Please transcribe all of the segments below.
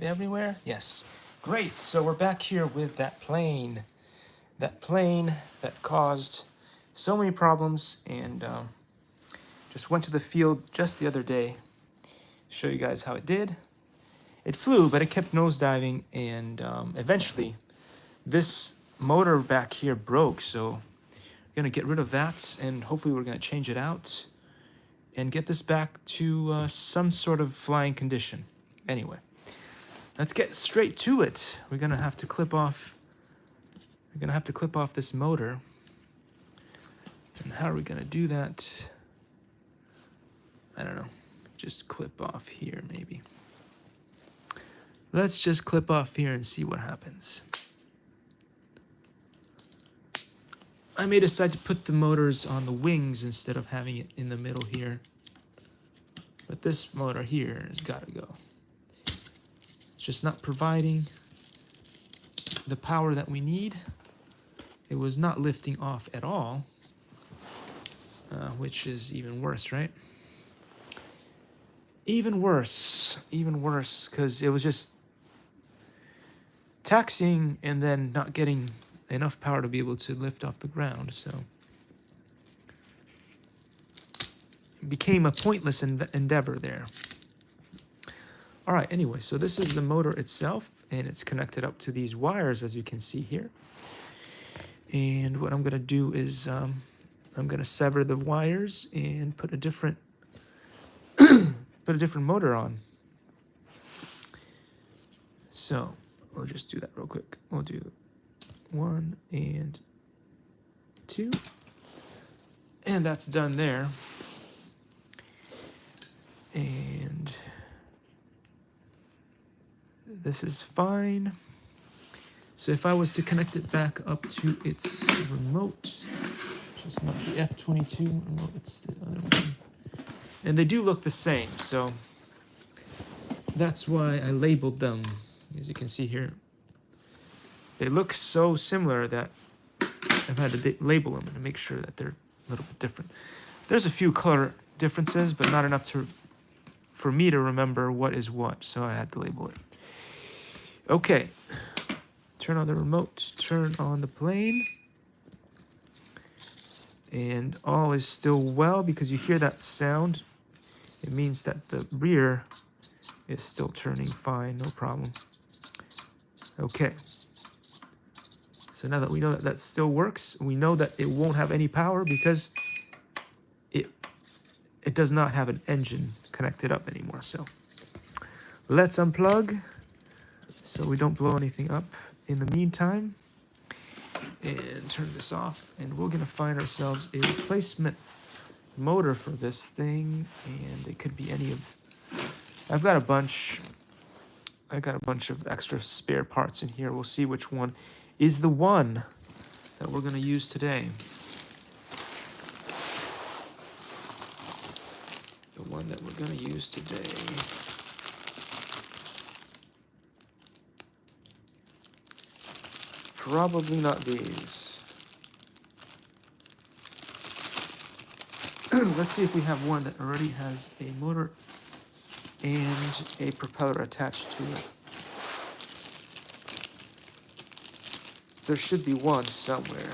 everywhere? Yes. Great. So we're back here with that plane. That plane that caused so many problems and just went to the field just the other day. Show you guys how it did. It flew, but it kept nosediving, and eventually this motor back here broke. So we're gonna get rid of that, and hopefully we're gonna change it out and get this back to some sort of flying condition. Anyway, let's get straight to it. We're gonna have to clip off this motor. And how are we gonna do that? I don't know. Just clip off here, maybe. Let's just clip off here and see what happens. I may decide to put the motors on the wings instead of having it in the middle here. But this motor here has got to go. It's just not providing the power that we need. It was not lifting off at all, which is even worse, right? Even worse, because it was just taxiing and then not getting enough power to be able to lift off the ground, so it became a pointless endeavor there. All right, anyway, so this is the motor itself, and it's connected up to these wires, as you can see here. And what I'm gonna do is I'm gonna sever the wires and put a different motor on. So we'll just do that real quick. We'll do 1 and 2, and that's done there. And this is fine. So if I was to connect it back up to its remote, which is not the F22 remote, it's the other one. And they do look the same, so that's why I labeled them. As you can see here, they look so similar that I've had to label them to make sure that they're a little bit different. There's a few color differences, but not enough for me to remember what is what, so I had to label it. Okay, turn on the remote, turn on the plane, and all is still well because you hear that sound. It means that the rear is still turning fine, no problem. Okay. So now that we know that that still works, we know that it won't have any power because it does not have an engine connected up anymore. So let's unplug so we don't blow anything up in the meantime, and turn this off, and we're gonna find ourselves a replacement motor for this thing, and it could be any of, I got a bunch of extra spare parts in here. We'll see which one is the one that we're gonna use today. The one that we're gonna use today. Probably not these. Let's see if we have one that already has a motor and a propeller attached to it. There should be one somewhere.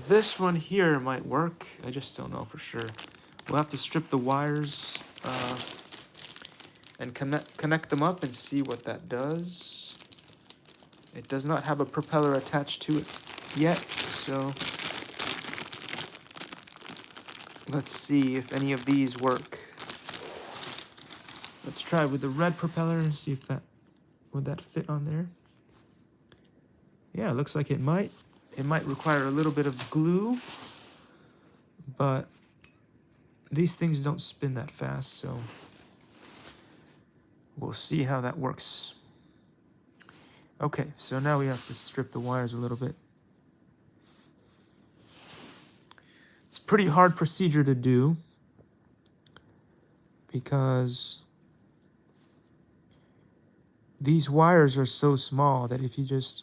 This one here might work. I just don't know for sure. We'll have to strip the wires and connect them up and see what that does. It does not have a propeller attached to it yet, so let's see if any of these work. Let's try with the red propeller and see if would that fit on there. Yeah, it looks like it might. It might require a little bit of glue, but these things don't spin that fast, so we'll see how that works. Okay, so now we have to strip the wires a little bit. It's a pretty hard procedure to do because these wires are so small that if you just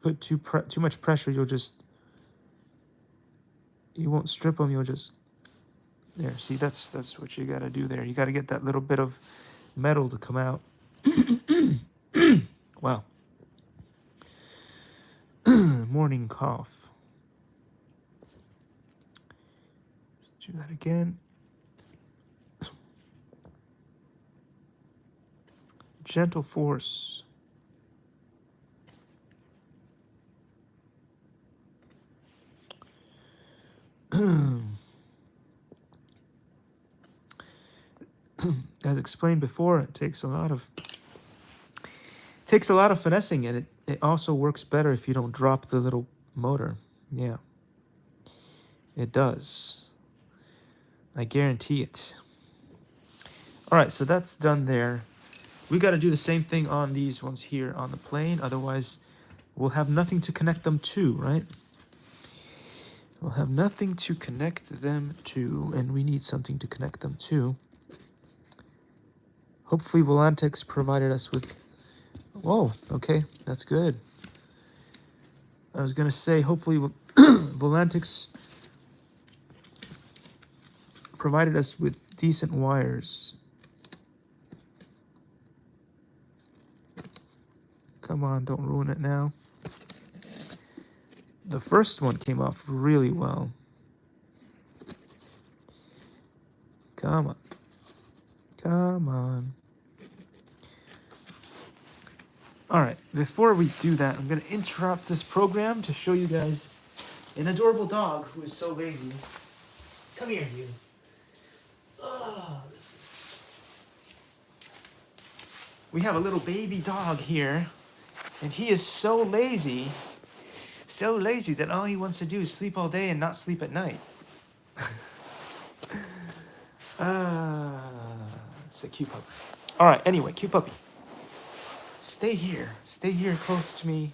put too much pressure, you won't strip them. You'll just there. See, that's what you got to do there. You got to get that little bit of metal to come out. Wow. Morning cough. Let's do that again. Gentle force. As explained before, it takes a lot of finessing, and it also works better if you don't drop the little motor. Yeah, it does. I guarantee it. All right, so that's done there. We got to do the same thing on these ones here on the plane. Otherwise, we'll have nothing to connect them to, right? We'll have nothing to connect them to, and we need something to connect them to. Hopefully, Volantex provided us with... Whoa, okay, that's good. I was going to say, hopefully, Volantex provided us with decent wires. Come on, don't ruin it now. The first one came off really well. Come on. Come on. All right, before we do that, I'm going to interrupt this program to show you guys an adorable dog who is so lazy. Come here, you. Oh, We have a little baby dog here, and he is so lazy that all he wants to do is sleep all day and not sleep at night. It's a cute puppy. All right, anyway, cute puppy. Stay here close to me,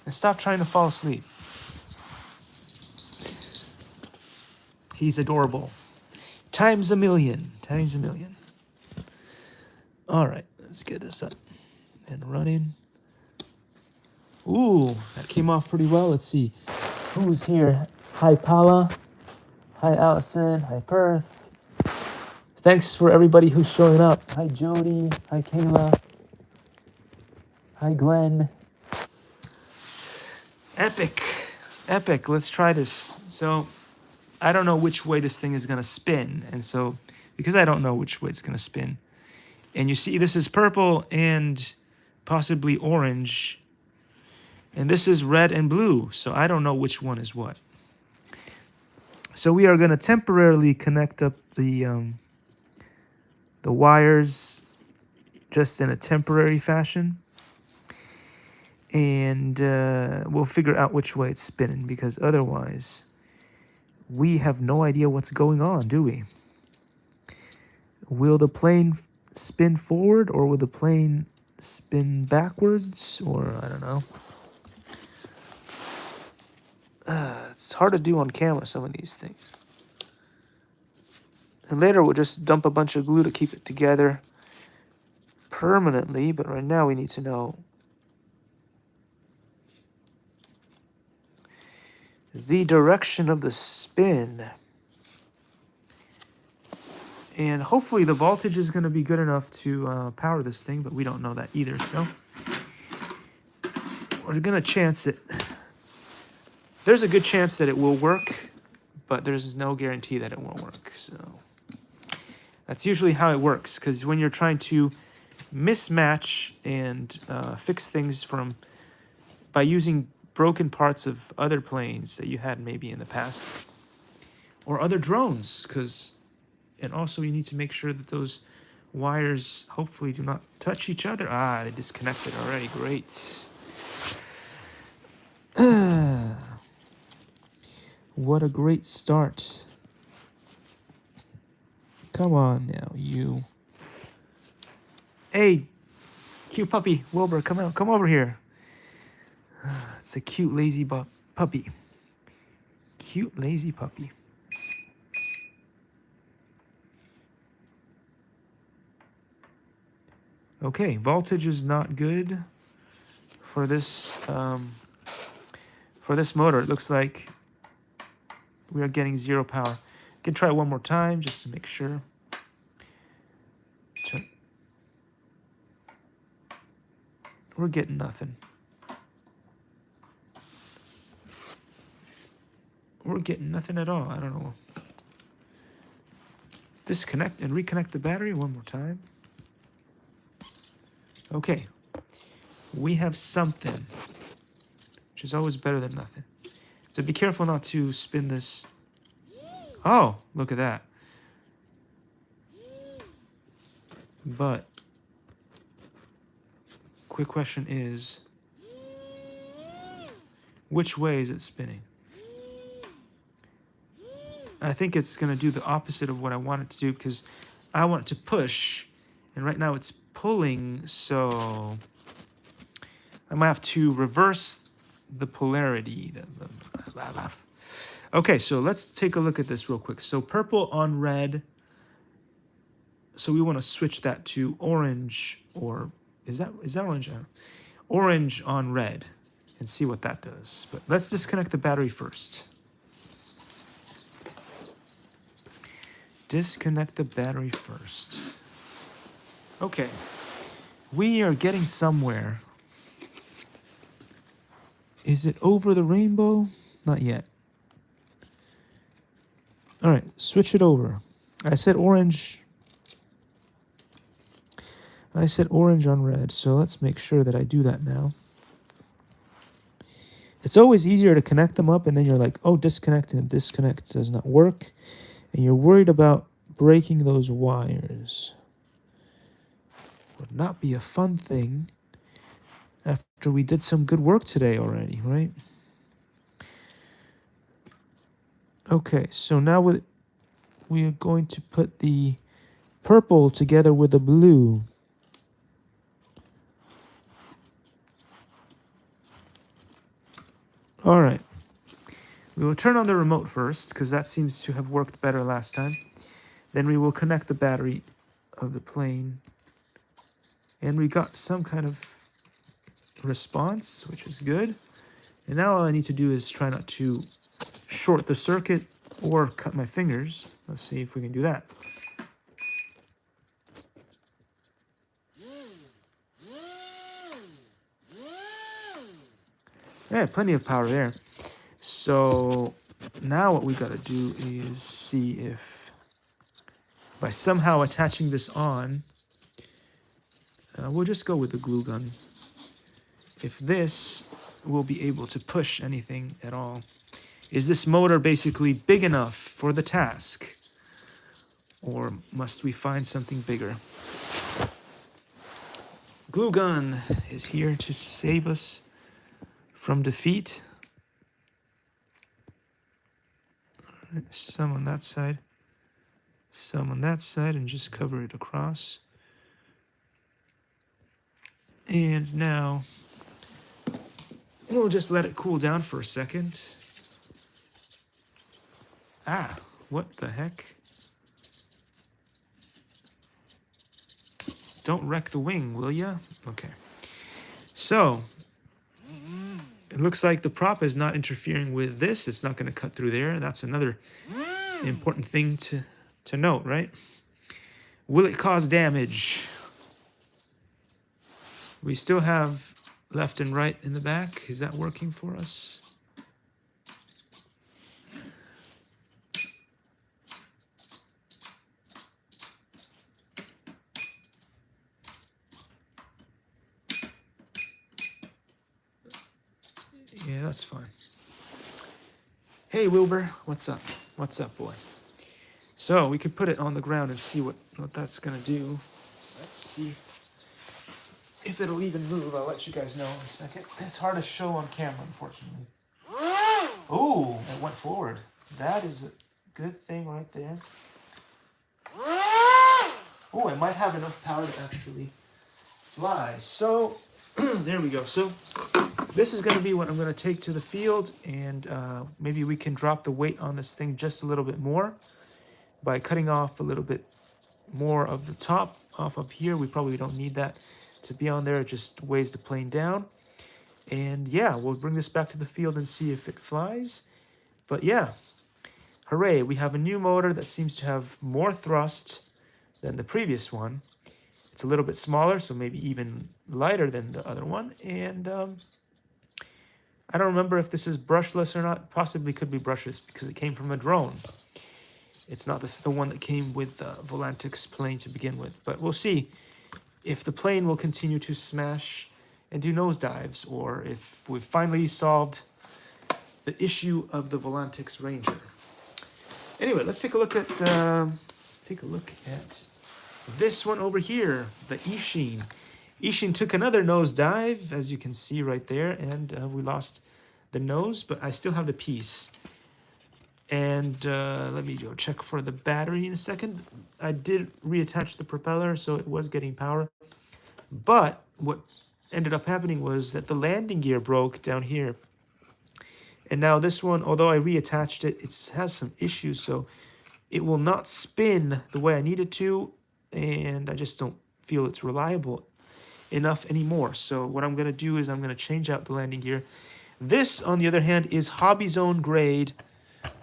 and stop trying to fall asleep. He's adorable. Times a million. All right, let's get this up and running. Ooh, that came off pretty well. Let's see. Who's here? Hi, Paula. Hi, Allison. Hi, Perth. Thanks for everybody who's showing up. Hi, Jody. Hi, Kayla. Hi, Glenn. Epic. Let's try this. So, I don't know which way this thing is going to spin. And so, because I don't know which way it's going to spin, and you see this is purple and possibly orange, and this is red and blue, so I don't know which one is what. So we are going to temporarily connect up the wires just in a temporary fashion, and we'll figure out which way it's spinning, because otherwise we have no idea what's going on, do we? Will the plane spin forward, or will the plane spin backwards, or I don't know. It's hard to do on camera, some of these things. And later we'll just dump a bunch of glue to keep it together permanently, but right now we need to know the direction of the spin. And hopefully the voltage is going to be good enough to power this thing, but we don't know that either, so we're going to chance it. There's a good chance that it will work, but there's no guarantee that it won't work. So that's usually how it works, because when you're trying to mismatch and fix things by using broken parts of other planes that you had maybe in the past, or other drones, and also you need to make sure that those wires hopefully do not touch each other. They disconnected already. Great. What a great start. Come on now, you. Hey, cute puppy. Wilbur, come over here. It's a cute, lazy puppy. Cute, lazy puppy. Okay, voltage is not good for this For this motor, it looks like we are getting 0 power. We can try one more time just to make sure. We're getting nothing. We're getting nothing at all. I don't know. Disconnect and reconnect the battery one more time. Okay. We have something, which is always better than nothing. So be careful not to spin this. Oh, look at that. But quick question is, which way is it spinning? I think it's going to do the opposite of what I want it to do, because I want it to push, and right now it's pulling, so I might have to reverse the polarity. Okay, so let's take a look at this real quick. So purple on red. So we want to switch that to orange, or is that orange? Orange on red, and see what that does. But let's disconnect the battery first. Disconnect the battery first. Okay, we are getting somewhere. Is it over the rainbow? Not yet. All right, switch it over. I said orange. I said orange on red, so let's make sure that I do that now. It's always easier to connect them up, and then you're like, oh, disconnect, and disconnect does not work. And you're worried about breaking those wires. Would not be a fun thing after we did some good work today already, right? Okay, so now we are going to put the purple together with the blue. All right. We will turn on the remote first, because that seems to have worked better last time. Then we will connect the battery of the plane. And we got some kind of response, which is good. And now all I need to do is try not to short the circuit or cut my fingers. Let's see if we can do that. Yeah, plenty of power there. So now what we got to do is see if by somehow attaching this on, we'll just go with the glue gun. If this will be able to push anything at all. Is this motor basically big enough for the task? Or must we find something bigger? Glue gun is here to save us from defeat. Some on that side, some on that side, and just cover it across. And now we'll just let it cool down for a second. Ah, what the heck? Don't wreck the wing, will ya? Okay. So it looks like the prop is not interfering with this. It's not going to cut through there. That's another important thing to note, right? Will it cause damage? We still have left and right in the back. Is that working for us? Yeah, that's fine. Hey, Wilbur, what's up? What's up, boy? So we could put it on the ground and see what that's gonna do. Let's see if it'll even move. I'll let you guys know in a second. It's hard to show on camera, unfortunately. Oh, it went forward. That is a good thing right there. Oh, it might have enough power to actually fly. So there we go. So this is going to be what I'm going to take to the field, and maybe we can drop the weight on this thing just a little bit more by cutting off a little bit more of the top off of here. We probably don't need that to be on there. It just weighs the plane down. And yeah, we'll bring this back to the field and see if it flies. But yeah, hooray, we have a new motor that seems to have more thrust than the previous one. It's a little bit smaller, so maybe even lighter than the other one. And I don't remember if this is brushless or not. Possibly could be brushless because it came from a drone. It's not the one that came with the volantex plane to begin with. But we'll see if the plane will continue to smash and do nosedives, or if we've finally solved the issue of the volantex Ranger. Anyway, let's take a look at this one over here, the eachine. Eachine took another nosedive, as you can see right there, and we lost the nose, but I still have the piece. And let me go check for the battery in a second. I did reattach the propeller, so it was getting power. But what ended up happening was that the landing gear broke down here. And now this one, although I reattached it, it has some issues, so it will not spin the way I need it to, and I just don't feel it's reliable enough anymore. So what I'm going to do is I'm going to change out the landing gear. This, on the other hand, is Hobby Zone grade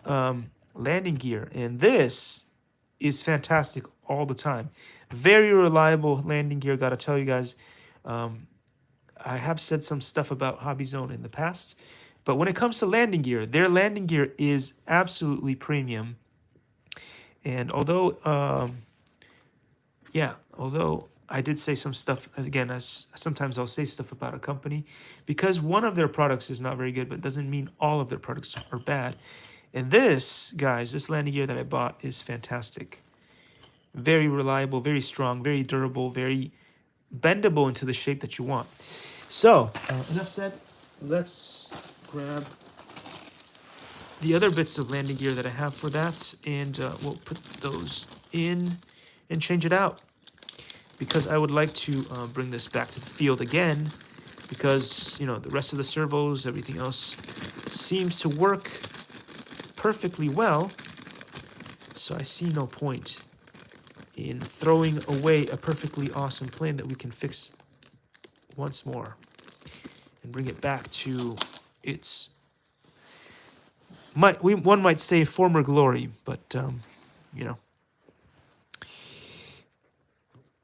landing gear, and this is fantastic all the time. Very reliable landing gear, gotta tell you guys. I have said some stuff about Hobby Zone in the past, but when it comes to landing gear, their landing gear is absolutely premium. And although I did say some stuff, again, as sometimes I'll say stuff about a company, because one of their products is not very good, but doesn't mean all of their products are bad. And this, guys, this landing gear that I bought is fantastic. Very reliable, very strong, very durable, very bendable into the shape that you want. So, enough said. Let's grab the other bits of landing gear that I have for that, and we'll put those in and change it out. Because I would like to bring this back to the field again, because, you know, the rest of the servos, everything else seems to work perfectly well. So I see no point in throwing away a perfectly awesome plane that we can fix once more and bring it back to its, one might say, former glory, but you know,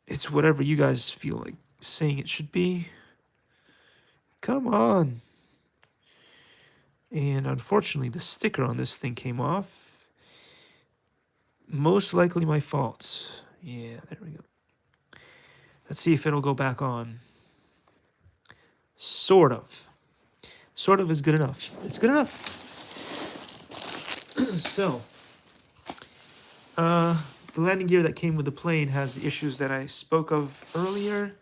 it's whatever you guys feel like saying it should be. Come on. And unfortunately, the sticker on this thing came off. Most likely my fault. Yeah, there we go. Let's see if it'll go back on. Sort of. Sort of is good enough. It's good enough. So, the landing gear that came with the plane has the issues that I spoke of earlier.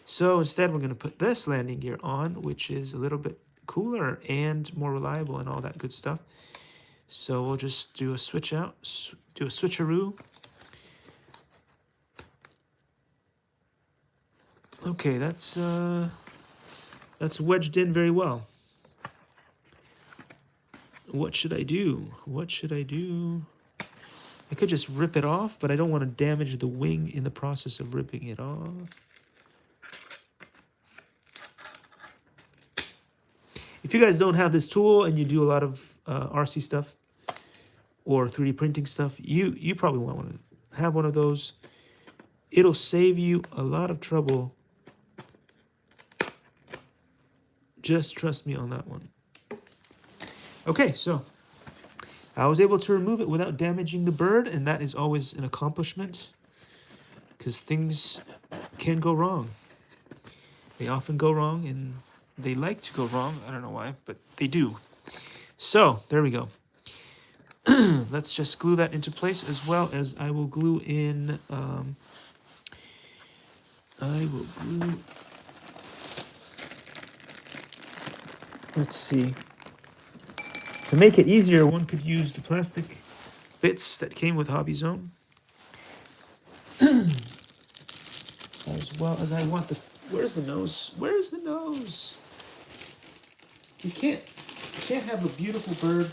So instead, we're going to put this landing gear on, which is a little bit cooler and more reliable and all that good stuff. So we'll just do a switch out, do a switcheroo. Okay, that's wedged in very well. What should I do? What should I do? I could just rip it off, but I don't want to damage the wing in the process of ripping it off. If you guys don't have this tool and you do a lot of RC stuff or 3D printing stuff, you probably want to have one of those. It'll save you a lot of trouble. Just trust me on that one. Okay, so I was able to remove it without damaging the bird, and that is always an accomplishment because things can go wrong. They often go wrong, and they like to go wrong. I don't know why, but they do. So, there we go. Let's just glue that into place, as well as I will glue in... Let's see. To make it easier, one could use the plastic bits that came with Hobby Zone. As well as I want the... Where's the nose? Where's the nose? You can't have a beautiful bird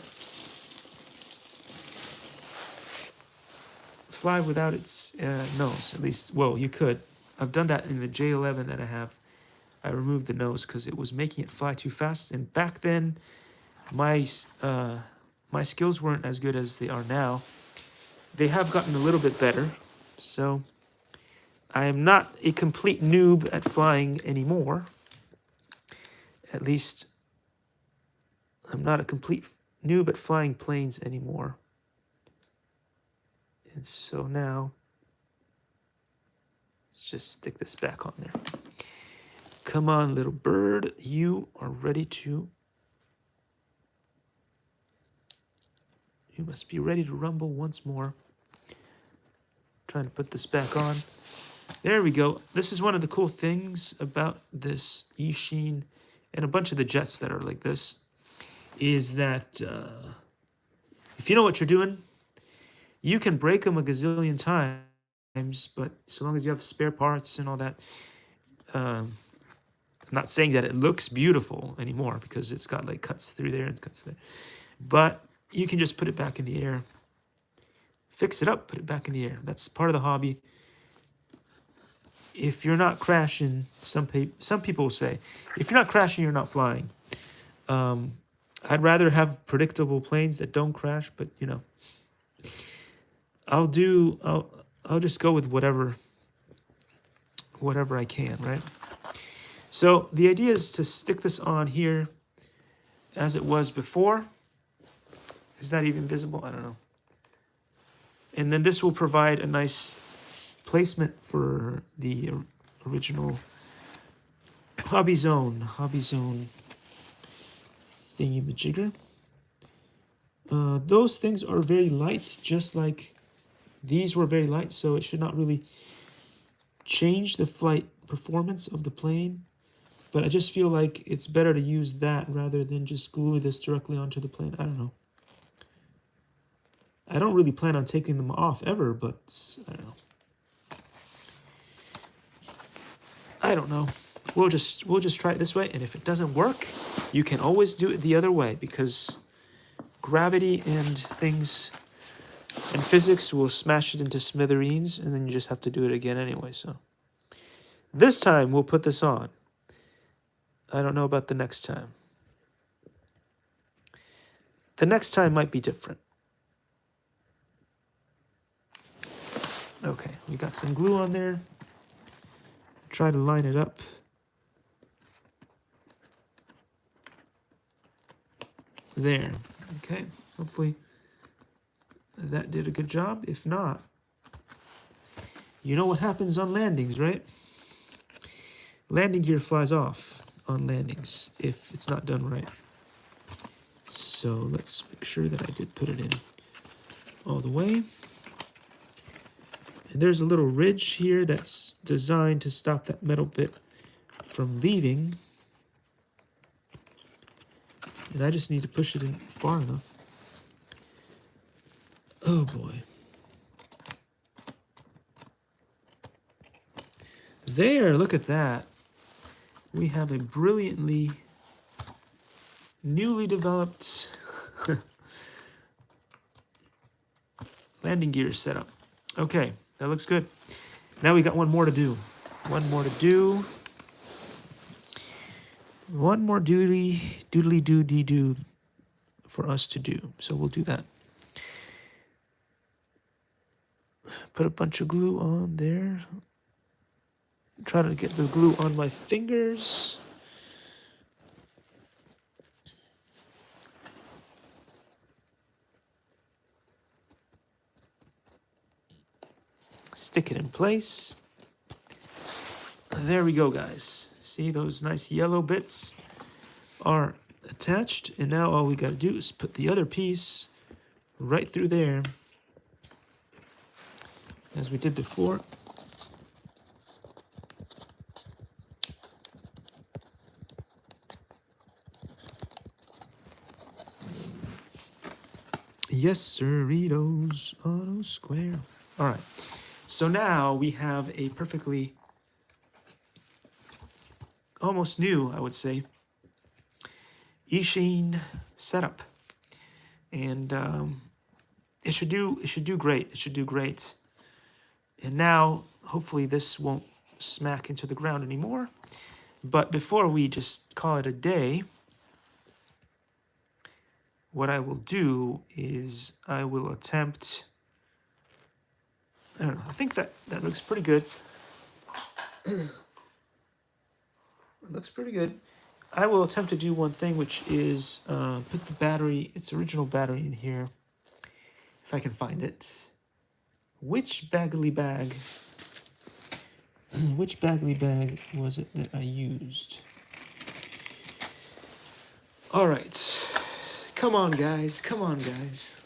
fly without its nose. At least, well, you could. I've done that in the J11 that I have. I removed the nose because it was making it fly too fast. And back then, my skills weren't as good as they are now. They have gotten a little bit better, so I am not a complete noob at flying anymore. At least, I'm not a complete noob at flying planes anymore. And so now, let's just stick this back on there. Come on, little bird. You are ready to... You must be ready to rumble once more. Trying to put this back on. There we go. This is one of the cool things about this eachine and a bunch of the jets that are like this, is that if you know what you're doing, you can break them a gazillion times, but so long as you have spare parts and all that, I'm not saying that it looks beautiful anymore because it's got like cuts through there and cuts there, but you can just put it back in the air, fix it up, put it back in the air. That's part of the hobby. If you're not crashing, some people will say, if you're not crashing, you're not flying. I'd rather have predictable planes that don't crash, but you know, I'll just go with whatever I can, right? So the idea is to stick this on here as it was before. Is that even visible? I don't know. And then this will provide a nice placement for the original hobby zone thingy-majigger. Those things are very light, just like these were very light, so it should not really change the flight performance of the plane. But I just feel like it's better to use that rather than just glue this directly onto the plane. I don't know. I don't really plan on taking them off ever, but I don't know. I don't know. We'll just try it this way, and if it doesn't work, you can always do it the other way, because gravity and things and physics will smash it into smithereens, and then you just have to do it again anyway. So this time we'll put this on. I don't know about the next time. The next time might be different. Okay, we got some glue on there. Try to line it up. There. Okay, hopefully that did a good job. If not, you know what happens on landings, right? Landing gear flies off on landings if it's not done right. So let's make sure that I did put it in all the way. And there's a little ridge here that's designed to stop that metal bit from leaving. And I just need to push it in far enough. Oh boy. There, look at that. We have a brilliantly newly developed landing gear setup. Okay, that looks good. Now we got one more to do. One more doodly-doo for us to do. So we'll do that. Put a bunch of glue on there. Try to get the glue on my fingers. Stick it in place. There we go, guys. See, those nice yellow bits are attached, and now all we got to do is put the other piece right through there, as we did before. Yes, sirritos, auto square. All right, so now we have a perfectly, almost new, I would say, eachine setup, and it should do great. It should do great. And now, hopefully, this won't smack into the ground anymore. But before we just call it a day, what I will do is I will attempt, I don't know, I think that looks pretty good. It looks pretty good. I will attempt to do one thing, which is put the battery, its original battery in here, if I can find it. Which baggly bag was it that I used? All right. Come on, guys. Come on, guys.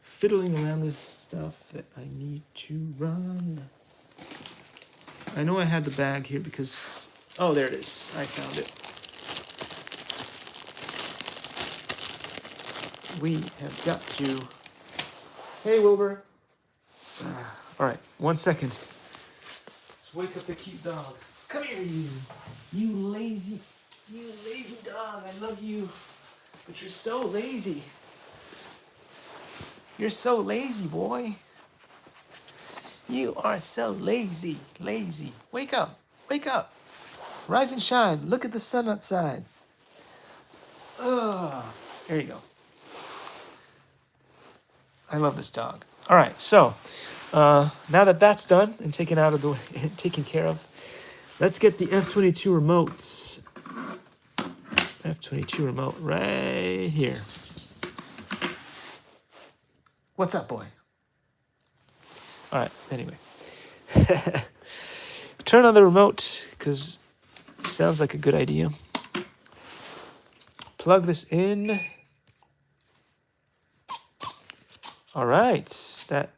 Fiddling around with stuff that I need to run. I know I had the bag here because... Oh, there it is. I found it. We have got to... Hey, Wilbur. All right, 1 second. Let's wake up the cute dog. Come here, you. You lazy dog. I love you. But you're so lazy. You're so lazy, boy. You are so lazy. Lazy. Wake up. Wake up. Rise and shine. Look at the sun outside. Ugh. There you go. I love this dog. All right, so now that that's done and taken out of the way, taken care of, let's get the F-22 remotes. F-22 remote right here. What's up, boy? All right, anyway. Turn on the remote, because it sounds like a good idea. Plug this in. All right, that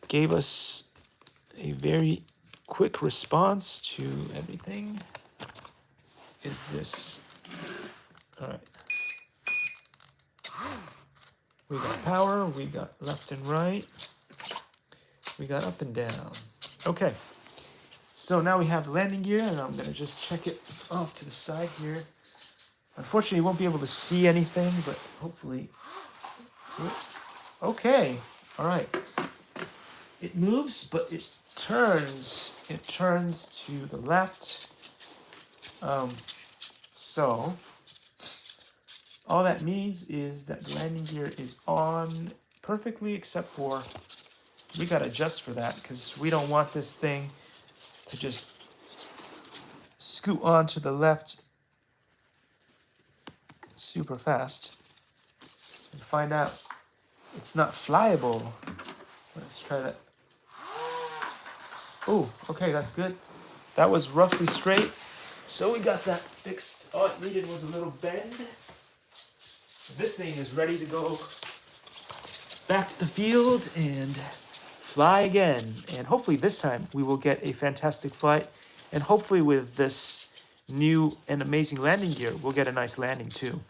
gave us a very quick response to everything. Is this... All right. We got power, we got left and right, we got up and down. Okay, so now we have landing gear, and I'm gonna just check it off to the side here. Unfortunately, you won't be able to see anything, but hopefully... Okay, all right. It moves, but it turns to the left. So all that means is that the landing gear is on perfectly, except for we gotta adjust for that because we don't want this thing to just scoot on to the left super fast and find out it's not flyable. Let's try that. Oh, okay, that's good. That was roughly straight. So we got that fixed. All it needed was a little bend. This thing is ready to go back to the field and fly again. And hopefully this time we will get a fantastic flight. And hopefully with this new and amazing landing gear, we'll get a nice landing too.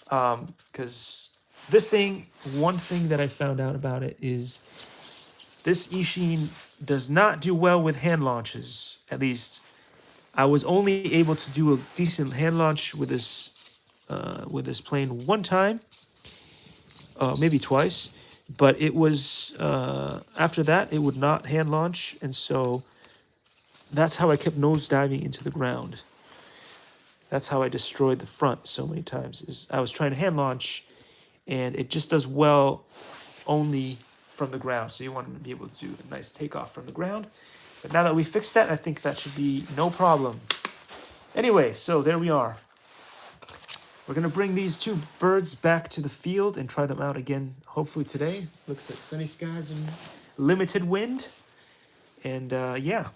Because this thing, one thing that I found out about it is this eachine does not do well with hand launches. At least I was only able to do a decent hand launch with this plane one time, maybe twice, but it was after that it would not hand launch, and so that's how I kept nosediving into the ground. That's how I destroyed the front so many times. Is I was trying to hand launch, and it just does well only from the ground. So you want to be able to do a nice takeoff from the ground. But now that we fixed that, I think that should be no problem. Anyway, so there we are. We're going to bring these two birds back to the field and try them out again, hopefully today. Looks like sunny skies and limited wind. And yeah.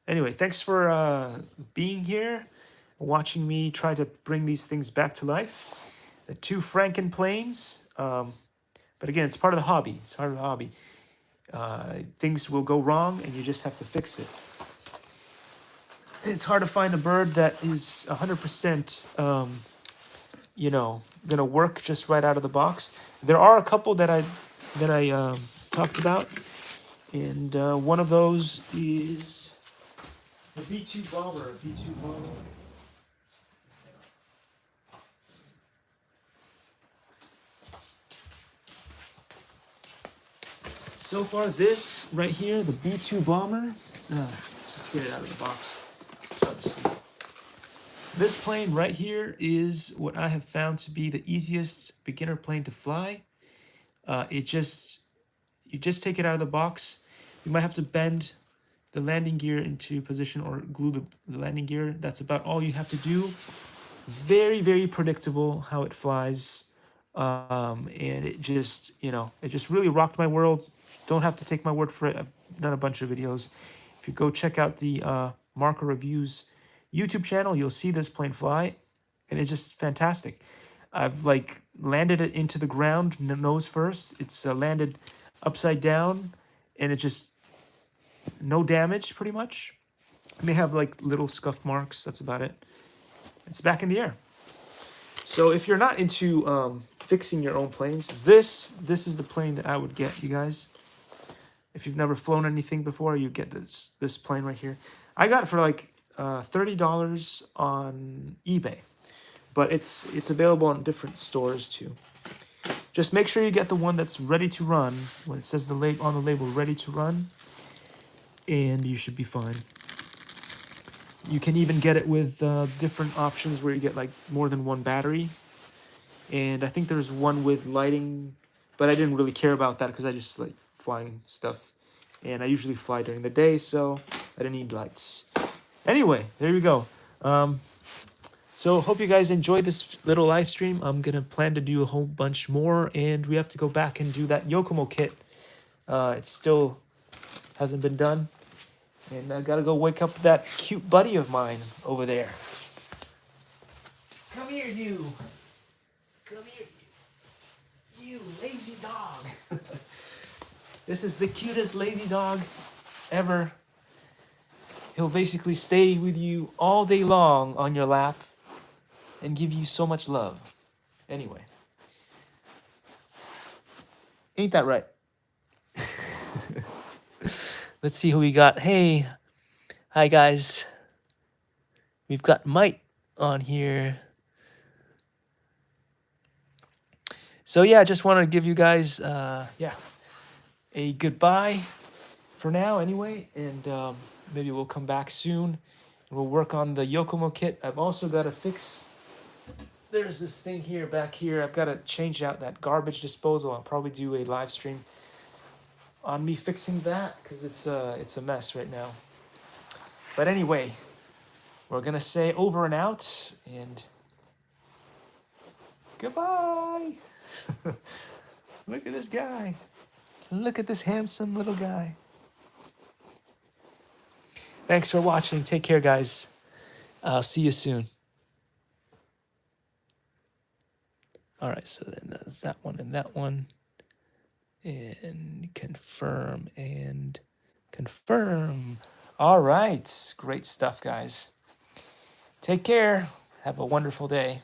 Anyway, thanks for being here, watching me try to bring these things back to life. The two Franken planes. But again, it's part of the hobby. It's part of the hobby. Things will go wrong, and you just have to fix it. It's hard to find a bird that is 100%, gonna work just right out of the box. There are a couple that I talked about, and one of those is the B2 bomber. So far, this right here, the B2 bomber, Let's just get it out of the box. It's hard to see. This plane right here is what I have found to be the easiest beginner plane to fly. You just take it out of the box. You might have to bend the landing gear into position or glue the landing gear. That's about all you have to do. Very, very predictable how it flies. And it just, it just really rocked my world. Don't have to take my word for it. I've done a bunch of videos. If you go check out the Marker Reviews YouTube channel, you'll see this plane fly, and it's just fantastic. I've like landed it into the ground nose first. It's landed upside down, and it just no damage pretty much. It may have like little scuff marks. That's about it. It's back in the air. So if you're not into fixing your own planes, this is the plane that I would get, you guys. If you've never flown anything before, you get this plane right here. I got it for like $30 on eBay, but it's available in different stores too. Just make sure you get the one that's ready to run. When it says on the label "ready to run," and you should be fine. You can even get it with different options where you get like more than one battery. And I think there's one with lighting, but I didn't really care about that because I just like flying stuff. And I usually fly during the day, so I didn't need lights. Anyway, there you go. So hope you guys enjoyed this little live stream. I'm going to plan to do a whole bunch more, and we have to go back and do that Yokomo kit. It still hasn't been done. And I gotta go wake up that cute buddy of mine over there. Come here, you. Come here, you. You lazy dog. This is the cutest lazy dog ever. He'll basically stay with you all day long on your lap and give you so much love. Anyway. Ain't that right? Let's see who we got. Hey, hi guys. We've got Mike on here. So yeah, I just wanted to give you guys, a goodbye for now anyway. And maybe we'll come back soon. And we'll work on the Yokomo kit. I've also got to fix, there's this thing here, back here. I've got to change out that garbage disposal. I'll probably do a live stream on me fixing that because it's a mess right now. But anyway, we're gonna say over and out and goodbye. Look at this guy. Look at this handsome little guy. Thanks for watching. Take care, guys. I'll see you soon. All right, so then there's that one and that one. And confirm and confirm. All right. Great stuff, guys. Take care. Have a wonderful day.